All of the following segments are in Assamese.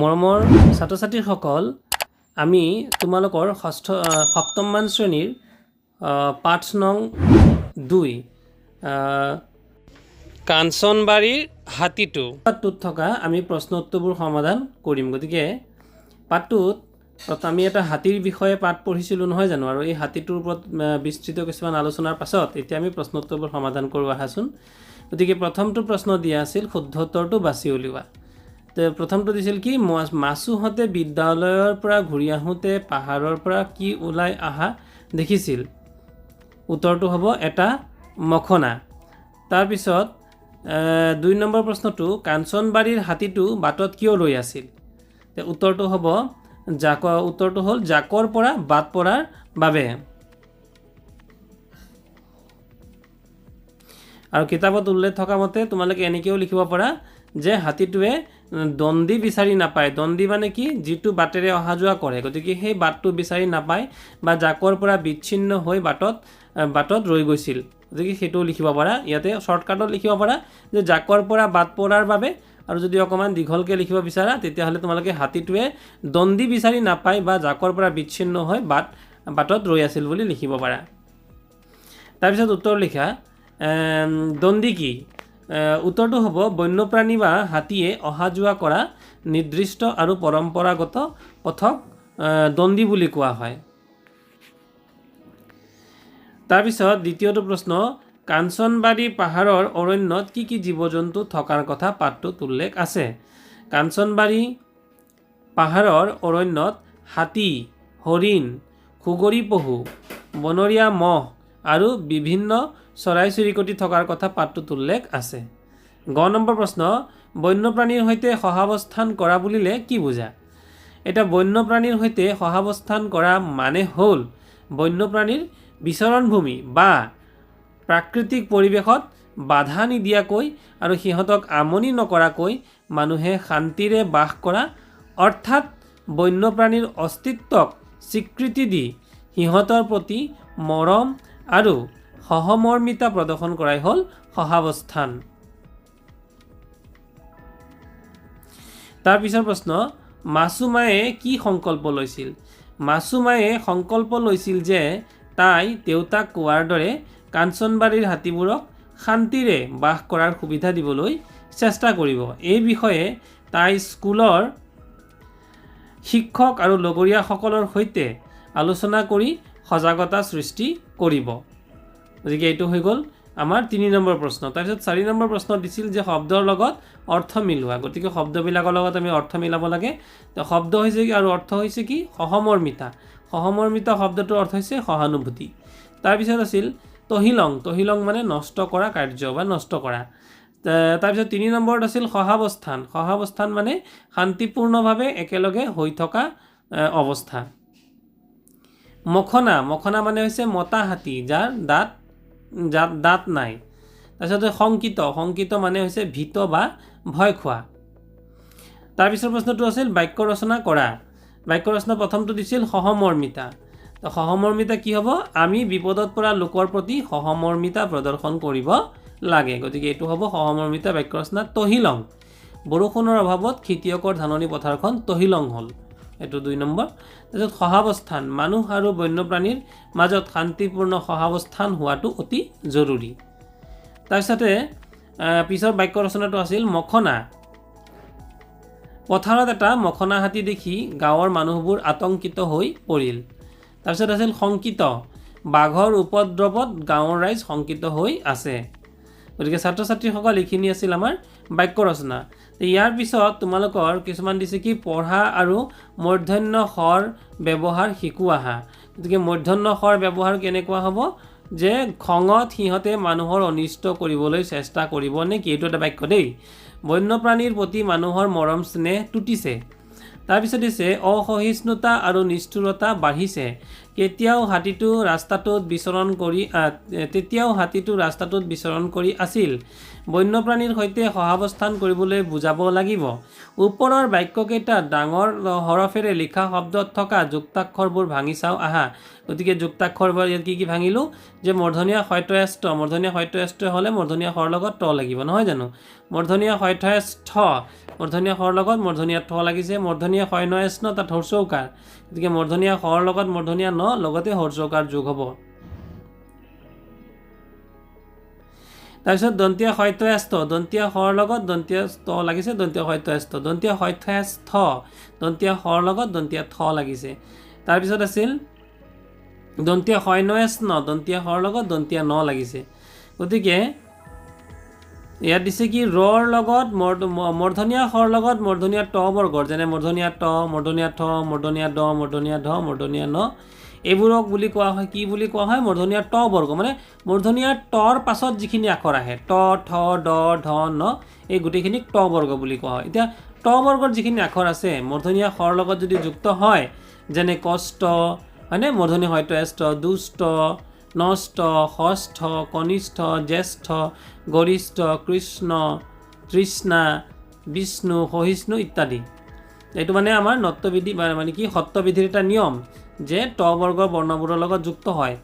মৰমৰ ছাত্ৰ ছাত্ৰীসকল, আমি তোমালোকৰ সপ্তমমান শ্ৰেণীৰ পাঠ নং 2 কাঞ্চনবাৰীৰ হাতীটো পাঠটোত থকা আমি প্ৰশ্ন উত্তৰবোৰ সমাধান কৰিম। গতিকে পাঠটোত আমি এটা হাতীৰ বিষয়ে পাঠ পঢ়িছিলোঁ নহয় জানো, আৰু এই হাতীটোৰ ওপৰত বিস্তৃত কিছুমান আলোচনাৰ পাছত এতিয়া আমি প্ৰশ্ন উত্তৰবোৰ সমাধান কৰোঁ আহাচোন। গতিকে প্ৰথমটো প্ৰশ্ন দিয়া আছিল শুদ্ধ উত্তৰটো বাছি উলিওৱা। প্ৰথমটো দিছিল কি, মাছুহঁতে বিদ্যালয়ৰ পৰা ঘূৰি আহোঁতে পাহাৰৰ পৰা কি ওলাই অহা দেখিছিল? উত্তৰটো হ'ব এটা মখনা। তাৰপিছত 2 নম্বৰ প্ৰশ্নটো, কাঞ্চনবাৰীৰ হাতীটো বাটত কিয় ৰৈ আছিল? উত্তৰটো হ'ব হ'ল জাকৰ পৰা বাট পৰাৰ বাবে। আৰু কিতাপত উল্লেখ থকা মতে তোমালোকে এনেকৈও লিখিব পাৰা যে হাতীটোৱে দণ্ডি বিচাৰি নাপায়। দণ্ডি মানে কি, যিটো বাটেৰে অহা যোৱা কৰে, গতিকে সেই বাটটো বিচাৰি নাপায় বা জাকৰ পৰা বিচ্ছিন্ন হৈ বাটত ৰৈ গৈছিল, গতিকে সেইটোও লিখিব পাৰা। ইয়াতে শ্বৰ্টকাটত লিখিব পাৰা যে জাকৰ পৰা বাট পৰাৰ বাবে, আৰু যদি অকণমান দীঘলকৈ লিখিব বিচাৰা তেতিয়াহ'লে তোমালোকে হাতীটোৱে দণ্ডি বিচাৰি নাপায় বা জাকৰ পৰা বিচ্ছিন্ন হৈ বাটত ৰৈ আছিল বুলি লিখিব পাৰা। তাৰপিছত উত্তৰ লিখা, দণ্ডি কি? উত্তৰটো হ'ব বন্যপ্ৰাণী বা হাতীয়ে অহা যোৱা কৰা নিৰ্দিষ্ট আৰু পৰম্পৰাগত পথক দণ্ডি বুলি কোৱা হয়। তাৰপিছত দ্বিতীয়টো প্ৰশ্ন, কাঞ্চনবাৰী পাহাৰৰ অৰণ্যত কি কি জীৱ জন্তু থকাৰ কথা পাঠটোত উল্লেখ আছে? কাঞ্চনবাৰী পাহাৰৰ অৰণ্যত হাতী, হৰিণ, সুগৰি পহু, বনৰীয়া মহ আৰু বিভিন্ন চৰাই চিৰিকটি থকাৰ কথা পাঠটোত উল্লেখ আছে। নম্বৰ প্ৰশ্ন, বন্যপ্ৰাণীৰ সৈতে সহাৱস্থান কৰা বুলিলে কি বুজা? এটা বন্যপ্ৰাণীৰ সৈতে সহাৱস্থান কৰা মানে হ'ল বন্যপ্ৰাণীৰ বিচৰণভূমি বা প্ৰাকৃতিক পৰিৱেশত বাধা নিদিয়াকৈ আৰু সিহঁতক আমনি নকৰাকৈ মানুহে শান্তিৰে বাস কৰা, অৰ্থাৎ বন্যপ্ৰাণীৰ অস্তিত্বক স্বীকৃতি দি সিহঁতৰ প্ৰতি মৰম আৰু সহমৰ্মিতা প্ৰদৰ্শন কৰাই হ'ল সহাৱস্থান। তাৰপিছৰ প্ৰশ্ন, মাছুমায়ে কি সংকল্প লৈছিল? মাছুমায়ে সংকল্প লৈছিল যে তাই দেউতাক কোৱাৰ দৰে কাঞ্চনবাৰীৰ হাতীবোৰক শান্তিৰে বাস কৰাৰ সুবিধা দিবলৈ চেষ্টা কৰিব। এই বিষয়ে তাই স্কুলৰ শিক্ষক আৰু লগৰীয়াসকলৰ সৈতে আলোচনা কৰি সজাগতা সৃষ্টি কৰিব। গতিকে এইটো হৈ গ'ল আমাৰ 3 নম্বৰ প্ৰশ্ন। তাৰপিছত 4 নম্বৰ প্ৰশ্ন দিছিল যে শব্দৰ লগত অৰ্থ মিলোৱা। গতিকে শব্দবিলাকৰ লগত আমি অৰ্থ মিলাব লাগে। শব্দ হৈছে কি আৰু অৰ্থ হৈছে কি? সহমৰ্মিতা। সহমৰ্মিতা শব্দটোৰ অৰ্থ হৈছে সহানুভূতি। তাৰপিছত আছিল তহিলং। তহিলং মানে নষ্ট কৰা কাৰ্য বা নষ্ট কৰা। তাৰপিছত 3 নম্বৰত আছিল সহাৱস্থান। সহাৱস্থান মানে শান্তিপূৰ্ণভাৱে একেলগে হৈ থকা অৱস্থা। মখনা। মখনা মানে হৈছে মতা হাতী যাৰ দাঁত নাই। তাৰপিছতে শংকিত। শংকিত মানে হৈছে ভীত বা ভয় খোৱা। তাৰপিছৰ প্ৰশ্নটো আছিল বাক্য ৰচনা কৰা। বাক্য ৰচনা প্ৰথমটো দিছিল সহমৰ্মিতা। সহমৰ্মিতা কি হ'ব? আমি বিপদত পৰা লোকৰ প্ৰতি সহমৰ্মিতা প্ৰদৰ্শন কৰিব লাগে। গতিকে এইটো হ'ব সহমৰ্মিতা বাক্য ৰচনা। তহিলং। বৰষুণৰ অভাৱত খেতিয়কৰ ধাননি পথাৰখন তহিলং হ'ল। এইটো 2 নম্বৰ। তাৰপিছত সহাৱস্থান। মানুহ আৰু বন্যপ্ৰাণীৰ মাজত শান্তিপূৰ্ণ সহাৱস্থান হোৱাটো অতি জৰুৰী। তাৰপিছতে পিছৰ বাক্য ৰচনাটো আছিল মখনা। পথাৰত এটা মখনা হাতী দেখি গাঁৱৰ মানুহবোৰ আতংকিত হৈ পৰিল। তাৰপিছত আছিল শংকিত। বাঘৰ উপদ্ৰৱত গাঁৱৰ ৰাইজ শংকিত হৈ আছে। গতিকে ছাত্ৰ ছাত্ৰীসকল এইখিনি আছিল আমাৰ বাক্য ৰচনা। ইয়াৰ পিছত তোমালোকৰ কিছুমান দিছে কি, পঢ়া আৰু মূৰ্ধন্য ষৰ ব্যৱহাৰ শিকোৱা আহা। গতিকে মূৰ্ধন্য ষৰ ব্যৱহাৰ কেনেকুৱা হ'ব? যে খঙত সিহঁতে মানুহৰ অনিষ্ট কৰিবলৈ চেষ্টা কৰিব নেকি? এইটো এটা বাক্য দেই। বন্যপ্ৰাণীৰ প্ৰতি মানুহৰ মৰম স্নেহ টুটিছে। তাৰপিছত দিছে অসহিষ্ণুতা আৰু নিষ্ঠুৰতা বাঢ়িছে। তেতিয়াও হাতীটো ৰাস্তাটোত বিচৰণ কৰি আছিল। বন্যপ্ৰাণীৰ সৈতে সহাৱস্থান কৰিবলৈ বুজাব লাগিব। ওপৰৰ বাক্যকেইটাত ডাঙৰ হৰফেৰে লিখা শব্দত থকা যুক্তাক্ষৰবোৰ ভাঙি চাওঁ আহা। গতিকে যুক্তাক্ষৰবোৰ ইয়াত কি ভাঙিলোঁ যে মূৰ্ধনীয়া হয়তয়াস্থ হ'লে মূৰ্ধনীয়া শৰ লগত ট লাগিব, নহয় জানো? মূৰ্ধনীয়া হয়থয়াস্থ মূৰ্ধনীয়া শৰ লগত মূৰ্ধনীয়া ঠ লাগিছে। মূৰ্ধনীয়া হয়নয়াস্ন তাত হৰ্ষৌকাৰ, গতিকে মূৰ্ধনীয়া শৰ লগত মূৰ্ধনীয়া ন লগতে হৰ্ষৌকাৰ যোগ হ'ব। তাৰপিছত দন্তীয়া হয়তয়াস্থ দন্তীয়া শৰ লগত দন্তীয়া ট লাগিছে, দন্তীয়া হয়তয়াস্থ দন্তীয়া হয়থয়াস্থ দন্তীয়া শৰ লগত দন্তীয়া ঠ লাগিছে। তাৰপিছত আছিল দন্তীয়া হয়নয়াস্ন দন্তীয়া শৰ লগত দন্তীয়া ন লাগিছে। গতিকে ইয়াত দিছে কি ৰৰ লগত মূৰ্ধনীয়া শৰ লগত মূৰ্ধনীয়া ট বৰ্গৰ, যেনে মূৰ্ধনীয়া ট মূৰ্ধনীয়া ঠ মূৰ্ধনীয়া ড মূৰ্ধনীয়া ঢ মূৰ্ধনীয়া ন, এইবোৰক বুলি কোৱা হয় কি বুলি কোৱা হয়? মূৰ্ধনীয়া ট বৰ্গ, মানে মূৰ্ধনীয়া টৰ পাছত যিখিনি আখৰ আহে ট ঠ ড ঢ ন এই গোটেইখিনিক ট বৰ্গ বুলি কোৱা হয়। এতিয়া ট বৰ্গৰ যিখিনি আখৰ আছে মূৰ্ধনীয়া শৰ লগত যদি যুক্ত হয়, যেনে কষ্ট হয়নে, মূৰ্ধনীয়া হয়তয়াস্থ দুষ্ট নষ্ট ষষ্ঠ কনিষ্ঠ জ্যেষ্ঠ গৰিষ্ঠ কৃষ্ণ তৃষ্ণা বিষ্ণু সহিষ্ণু ইত্যাদি। এইটো মানে আমাৰ নত্যবিধি মানে কি সত্যবিধিৰ এটা নিয়ম যে ট বৰ্গৰ বৰ্ণবোৰৰ লগত যুক্ত হয়।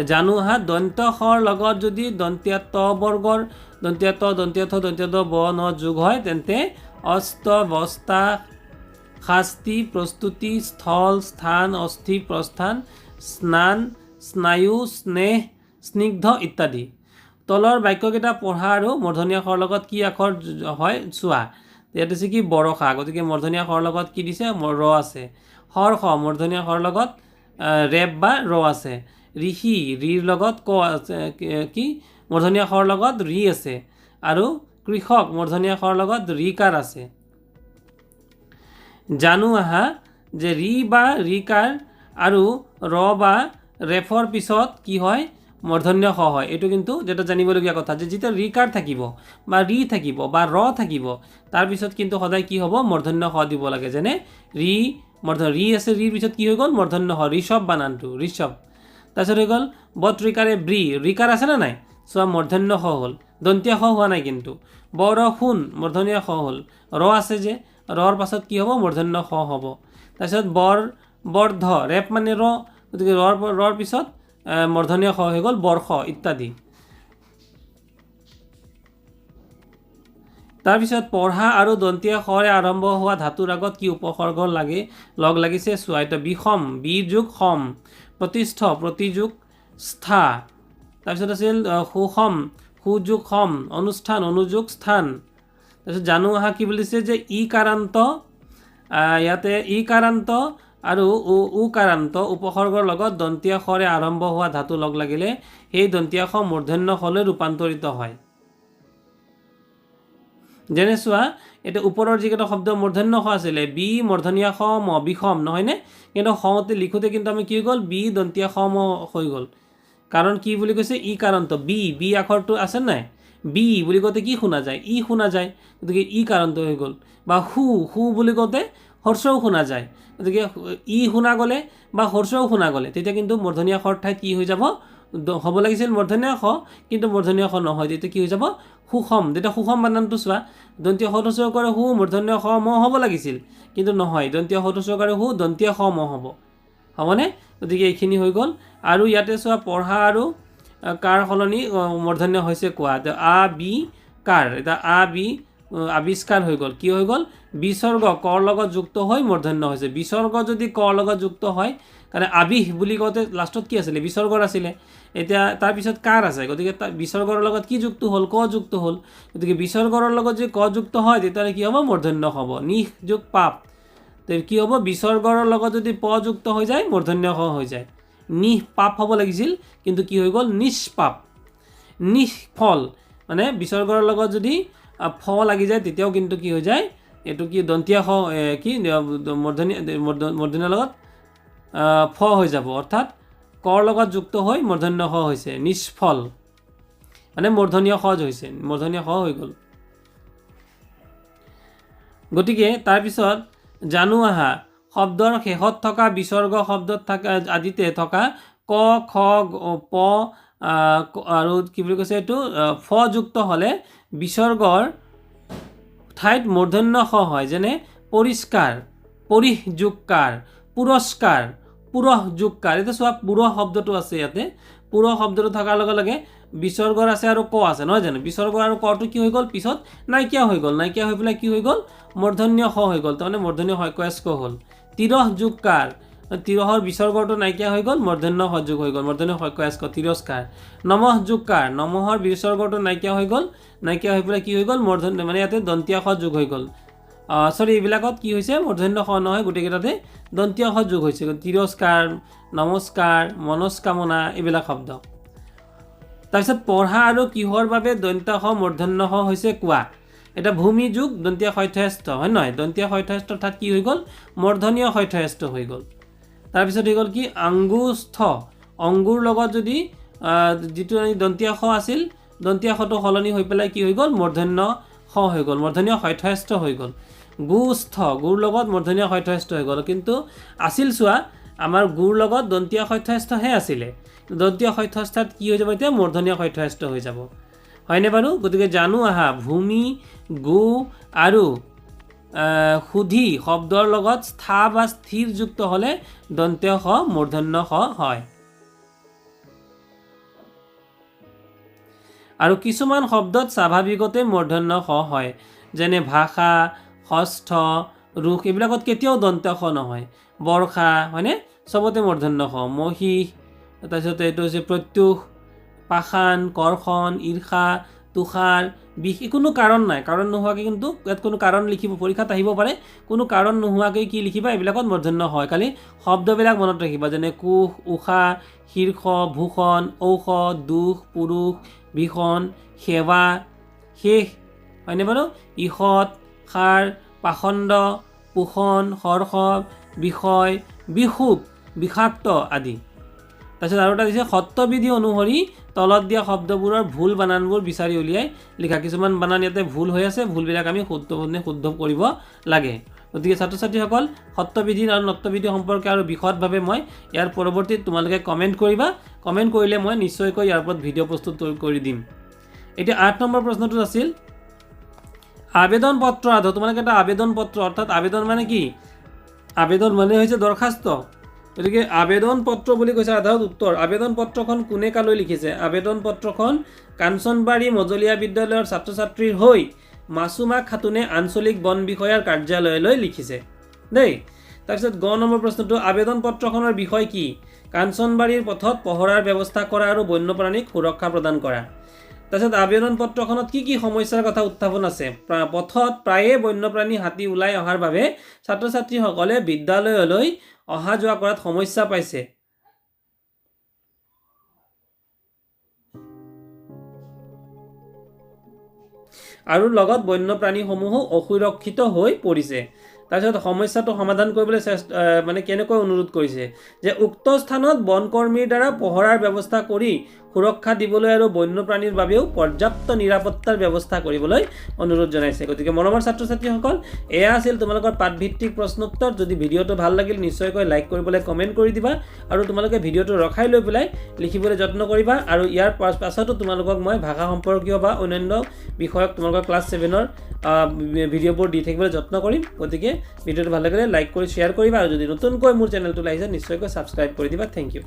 জানো হা দন্ত্য শৰ লগত যদি দন্তীয়া ট বৰ্গৰ দন্তীয়া ট দন্তীয়া ঠ দন্তীয়া ড ব ন যোগ হয় তেন্তে অস্ত বস্তা শাস্তি প্ৰস্তুতি স্থল স্থান অস্থি প্ৰস্থান স্নান স্নায়ু স্নেহ স্নিগ্ধ ইত্যাদি। তলৰ বাক্যকেইটা পঢ়া আৰু মূৰ্ধনীয়া শৰ লগত কি আখৰ হয় চোৱা। ইয়াত আছে কি বৰষা, গতিকে মূৰ্ধনীয়া শৰ লগত কি দিছে ৰ আছে। হৰ্ষ মূৰ্ধনীয়া শৰ লগত ৰেপ বা ৰ আছে। ঋষি ৰিৰ লগত ক আছে কি মূৰ্ধনীয়া শৰ লগত ৰি আছে। আৰু কৃষক মূৰ্ধনীয়া শৰ লগত ৰিকাৰ আছে। জানো আহা যে ৰি বা ৰিকাৰ আৰু ৰ বা ৰেফৰ পিছত কি হয় মূৰ্ধন্য শ হয়। এইটো কিন্তু যেটা জানিবলগীয়া কথা যে যেতিয়া ৰিকাৰ থাকিব বা ৰি থাকিব বা ৰ থাকিব তাৰপিছত কিন্তু সদায় কি হ'ব মূৰ্ধন্য শ দিব লাগে। যেনে ৰি আছে, ৰিৰ পিছত কি হৈ গ'ল মূৰ্ধন্য শ, ঋষভ বানানটো ঋষভ। তাৰপিছত হৈ গ'ল বত ৰিকাৰে ব্ৰি, ৰিকাৰ আছে নে নাই চোৱা মূৰ্ধন্য শ হ'ল, দন্তীয়া শ হোৱা নাই কিন্তু। বৰ শুন মূৰ্ধনীয়া শ হ'ল, ৰ আছে যে ৰৰ পাছত কি হ'ব মূৰ্ধন্য শ হ'ব। তাৰপিছত বৰ্ধ ৰেপ মানে ৰ, গতিকে ৰৰ পিছত মূৰ্ধনীয় শ হৈ গ'ল বৰ্ষ ইত্যাদি। তাৰপিছত পঢ়া আৰু দন্তীয়া শৰে আৰম্ভ হোৱা ধাতুৰ আগত কি উপসৰ্গ লগ লাগিছে চোৱা। এতিয়া বিষম বি যোগ সম, প্ৰতিষ্ঠ প্ৰতিযোগ স্থা, তাৰপিছত আছিল সুষম সুযোগ সম, অনুষ্ঠান অনুযোগ স্থান। তাৰপিছত জানো আহা কি বুলিছে যে ই কাৰান্ত, ইয়াতে ই কাৰান্ত আৰু উ কাৰান্ত উপসৰ্গৰ লগত দন্তীয়া শৰে আৰম্ভ হোৱা ধাতু লগ লাগিলে সেই দন্তীয়া শ মূৰ্ধন্য শলৈ ৰূপান্তৰিত হয়। যেনে চোৱা এতিয়া ওপৰৰ যিকেইটা শব্দ মূৰ্ধন্য শ আছিলে বি মূৰ্ধনীয়া শ ম বিষম নহয়নে, কিন্তু শতে লিখোঁতে কিন্তু আমি কি হৈ গ'ল বি দন্তীয়া শ ম হৈ গ'ল। কাৰণ কি বুলি কৈছে ই কাৰণত বি আখৰটো আছে নাই, বি বুলি কওঁতে কি শুনা যায় ই শুনা যায়, গতিকে ই কাৰণটো হৈ গ'ল। বা সু বুলি কওঁতে হৰ্ষও শুনা যায়, গতিকে ই শুনা গ'লে বা হৰ্ষও শুনা গ'লে তেতিয়া কিন্তু মূৰ্ধনীয়া শৰ ঠাইত কি হৈ যাব হ'ব লাগিছিল মূৰ্ধনীয়া শ, কিন্তু মূৰ্ধনীয়া শ নহয়, তেতিয়া কি হৈ যাব সুষম। তেতিয়া সুষম বানানটো চোৱা দন্তীয় শ কৰে সু মূৰ্ধন্য শ ম হ'ব লাগিছিল, কিন্তু নহয় দন্তীয় শ কৰে সু দন্তীয় শ ম হ'ব, হ'বনে? গতিকে এইখিনি হৈ গ'ল। আৰু ইয়াতে চোৱা পঢ়া আৰু কাৰ সলনি মূৰ্ধন্য হৈছে কোৱা, আ বি কাৰ, এতিয়া আ বি আৱিষ্কাৰ হৈ গ'ল, কি হৈ গ'ল বিসৰ্গ কৰ লগত যুক্ত হৈ মূৰ্ধন্য হৈছে। বিসৰ্গ যদি কৰ লগত যুক্ত হয় কাৰণে আবিহ বুলি কওঁতে লাষ্টত কি আছিলে বিসৰ্গৰ আছিলে, এতিয়া তাৰপিছত কাৰ আছে, গতিকে বিসৰ্গৰ লগত কি যুক্ত হ'ল ক যুক্ত হ'ল, গতিকে বিসৰ্গৰ লগত যদি ক যুক্ত হয় তেতিয়াহ'লে কি হ'ব মূৰ্ধন্য হ'ব। নিহ যোগ পাপ কি হ'ব বিসৰ্গৰ লগত যদি প যুক্ত হৈ যায় মূৰ্ধন্য শ হৈ যায়। নিহ পাপ হ'ব লাগিছিল কিন্তু কি হৈ গ'ল নিষ্পাপ। নিষ্ফল মানে বিসৰ্গৰ লগত যদি ফ লাগি যায় তেতিয়াও কিন্তু কি হৈ যায় এইটো কি দন্তীয়া শ কি মূৰ্ধন্যৰ লগত ফ হৈ যাব, অৰ্থাৎ কৰ লগত যুক্ত হৈ মূৰ্ধন্য শ হৈছে নিষ্ফল মানে মূৰ্ধনীয় শ হৈছে, মূৰ্ধনীয় শ হৈ গ'ল। গতিকে তাৰপিছত জানো আহা শব্দৰ শেষত থকা বিসৰ্গ শব্দত থকা আদিতে থকা ক খ প আৰু কি বুলি কৈছে এইটো ফ যুক্ত হ'লে বিসৰ্গৰ ঠাইত মূৰ্ধন্য খ হয়, যেনে পৰিষ্কাৰ, পৰিহ যোগকাৰ, পুৰস্কাৰ, পুৰহ যোগকাৰ। এতিয়া চোৱা পুৰহ শব্দটো আছে ইয়াতে, পুৰহ শব্দটো থকাৰ লগে লগে বিসৰ্গৰ আছে আৰু ক আছে নহয় জানো, বিসৰ্গ আৰু কটো কি হৈ গ'ল পিছত নাইকিয়া হৈ গ'ল, নাইকিয়া হৈ পেলাই কি হৈ গ'ল মূৰ্ধন্য খ হৈ গ'ল, তাৰমানে মূৰ্ধন্য হয়কস্ক হ'ল। তিৰহ যোগকাৰ, তিৰহৰ বিসৰ্গটো নাইকিয়া হৈ গ'ল, মূৰ্ধন্য হ যোগ হৈ গ'ল, মূৰ্ধন্য হয়কস্ক তিৰস্কাৰ। নমঃ যোগকাৰ, নমঃৰ বিসৰ্গটো নাইকিয়া হৈ গ'ল, নাইকিয়া হৈ পেলাই কি হৈ গ'ল মূৰ্ধন্য, মানে ইয়াতে দন্তীয়া খ যোগ হৈ গ'ল। সৰি এইবিলাকত কি হৈছে মূৰ্ধন্য খ নহয়, গোটেইকেইটাতে দন্তীয় খ যোগ হৈছে। তিৰস্কাৰ, নমস্কাৰ, মনস্কামনা এইবিলাক শব্দ। তাৰপিছত পঢ়া আৰু কিহৰ বাবে দন্ত্য খ মূৰ্ধন্য খ হৈছে কোৱা। এটা ভূমি যুগ দন্তীয় শৈঠ্যস্ত হয় নহয়, দন্তীয় শৈঠ্যস্ত অৰ্থাৎ কি হৈ গ'ল মূৰ্ধন্য শৈঠ্যস্ত হৈ গ'ল। তাৰপিছত হৈ গ'ল কি আঙ্গুস্থ, অংগুৰ লগত যদি যিটো দন্তীয় খ আছিল, দন্তীয় খটো সলনি হৈ পেলাই কি হৈ গ'ল মূৰ্ধন্য খ হৈ গ'ল, মূৰ্ধন্য শৈঠ্যস্ত হৈ গ'ল। গুস্থ, গুৰ লগত মূৰ্ধন্য শৈঠ্যস্ত হৈ গ'ল, কিন্তু আছিল চোৱা আমাৰ গুৰ লগত দন্তীয় শৈঠ্যস্থহে আছিলে, দন্তীয় শৈঠ্যস্থাত কি হৈ যাব এতিয়া মূৰ্ধন্য শৈঠ্যস্ত হৈ যাব, হয়নে বাৰু। গতিকে জানো আহা ভূমি, গু আৰু সুধি শব্দৰ লগত স্থা বা স্থিৰ যুক্ত হ'লে দন্ত্য খ মূৰ্ধন্য খ হয়। আৰু কিছুমান শব্দত স্বাভাৱিকতে মূৰ্ধন্য খ হয়, যেনে ভাষা, ষষ্ঠ, ৰোষ এইবিলাকত কেতিয়াও দন্ত্য খ নহয়। বৰ্ষা হয়নে, চবতে মূৰ্ধন্য খ। মহিষ, তাৰপিছত এইটো হৈছে প্ৰত্যুষ, পাষাণ, কৰ্ষণ, ঈৰ্ষা, তুষাৰ, বিষ, কোনো কাৰণ নাই, কাৰণ নোহোৱাকৈ কিন্তু ইয়াত কোনো কাৰণ লিখিব, পৰীক্ষাত আহিব পাৰে, কোনো কাৰণ নোহোৱাকৈ কি লিখিবা এইবিলাকত মূৰ্ধন্য হয়, খালি শব্দবিলাক মনত ৰাখিবা, যেনে কুশ, উষা, শীৰ্ষ, ভূষণ, ঔষধ, দুখ, পুৰুষ, ভীষণ, সেৱা, শেষ হয়নে বাৰু, ঈষৎ, সাৰ, পাখণ্ড, পোষণ, হৰ্ষ, বিষয়, বিষুপ, বিষাক্ত আদি। তাৰপিছত আৰু এটা দিছে সত্যবিধি অনুসৰি তলত দিয়া শব্দবোৰৰ ভুল বানানবোৰ বিচাৰি উলিয়াই লিখা। কিছুমান বানান ইয়াতে ভুল হৈ আছে, ভুলবিলাক আমি শুদ্ধ কৰিব লাগে। গতিকে ছাত্ৰ ছাত্ৰীসকল সত্যবিধি আৰু নত্যবিধি সম্পৰ্কে আৰু বিশদভাৱে মই ইয়াৰ পৰৱৰ্তীত তোমালোকে কমেণ্ট কৰিবা, কমেণ্ট কৰিলে মই নিশ্চয়কৈ ইয়াৰ ওপৰত ভিডিঅ' প্ৰস্তুত কৰি দিম। এতিয়া 8 নম্বৰ প্ৰশ্নটোত আছিল আবেদন পত্ৰ আধাৰ। তোমালোকে এটা আবেদন পত্ৰ, অৰ্থাৎ আবেদন মানে কি, আবেদন মানে হৈছে দৰখাস্ত, গতিকে আবেদন পত্ৰ বুলি কৈছে আধাৰত উত্তৰ। আবেদন পত্ৰখন কোনে কালৈ লিখিছে, আবেদন পত্ৰখন কাঞ্চনবাৰী মজলীয়া বিদ্যালয়ৰ ছাত্ৰ ছাত্ৰীৰ হৈ মাছুমা খাতুনে আঞ্চলিক বন বিষয়াৰ কাৰ্যালয়লৈ লিখিছে দেই। তাৰপিছত গ নম্বৰ প্ৰশ্নটো আবেদন পত্ৰখনৰ বিষয় কি, কাঞ্চনবাৰীৰ পথত পহৰাৰ ব্যৱস্থা কৰা আৰু বন্যপ্ৰাণীক সুৰক্ষা প্ৰদান কৰা। তাৰপিছত আবেদন পত্ৰখনত কি কি সমস্যাৰ কথা উত্থাপন আছে, পথত প্ৰায়ে বন্যপ্ৰাণী হাতী ওলাই অহাৰ বাবে ছাত্ৰ ছাত্ৰীসকলে বিদ্যালয়লৈ অহা যোৱা কৰাত সমস্যা পাইছে। আৰু লগত বন্যপ্ৰাণীসমূহো অসুৰক্ষিত হৈ পৰিছে। তাৰপিছত সমস্যাটো সমাধান কৰিবলৈ মানে কেনেকৈ অনুৰোধ কৰিছে যে উক্ত স্থানত বনকৰ্মীৰ দ্বাৰা পহৰাৰ ব্যৱস্থা কৰি সুৰক্ষা দিবলৈ আৰু বন্যপ্ৰাণীৰ বাবেও পৰ্যাপ্ত নিৰাপত্তাৰ ব্যৱস্থা কৰিবলৈ অনুৰোধ জনাইছে। গতিকে মৰমৰ ছাত্ৰ ছাত্ৰীসকল এয়া আছিল তোমালোকৰ পাঠভিত্তিক প্ৰশ্নোত্তৰ। যদি ভিডিঅ'টো ভাল লাগিল নিশ্চয়কৈ লাইক কৰিবলৈ কমেণ্ট কৰি দিবা আৰু তোমালোকে ভিডিঅ'টো ৰখাই লৈ পেলাই লিখিবলৈ যত্ন কৰিবা। আৰু ইয়াৰ পাছতো তোমালোকক মই ভাষা সম্পৰ্কীয় বা অন্যান্য বিষয়ক তোমালোকৰ ক্লাছ 7ৰ ভিডিঅ'বোৰ দি থাকিবলৈ যত্ন কৰিম। গতিকে ভিডিঅ'টো ভাল লাগিলে লাইক কৰি শ্বেয়াৰ কৰিবা আৰু যদি নতুনকৈ মোৰ চেনেলটো আহিছে নিশ্চয়কৈ ছাবস্ক্ৰাইব কৰি দিবা। Thank U.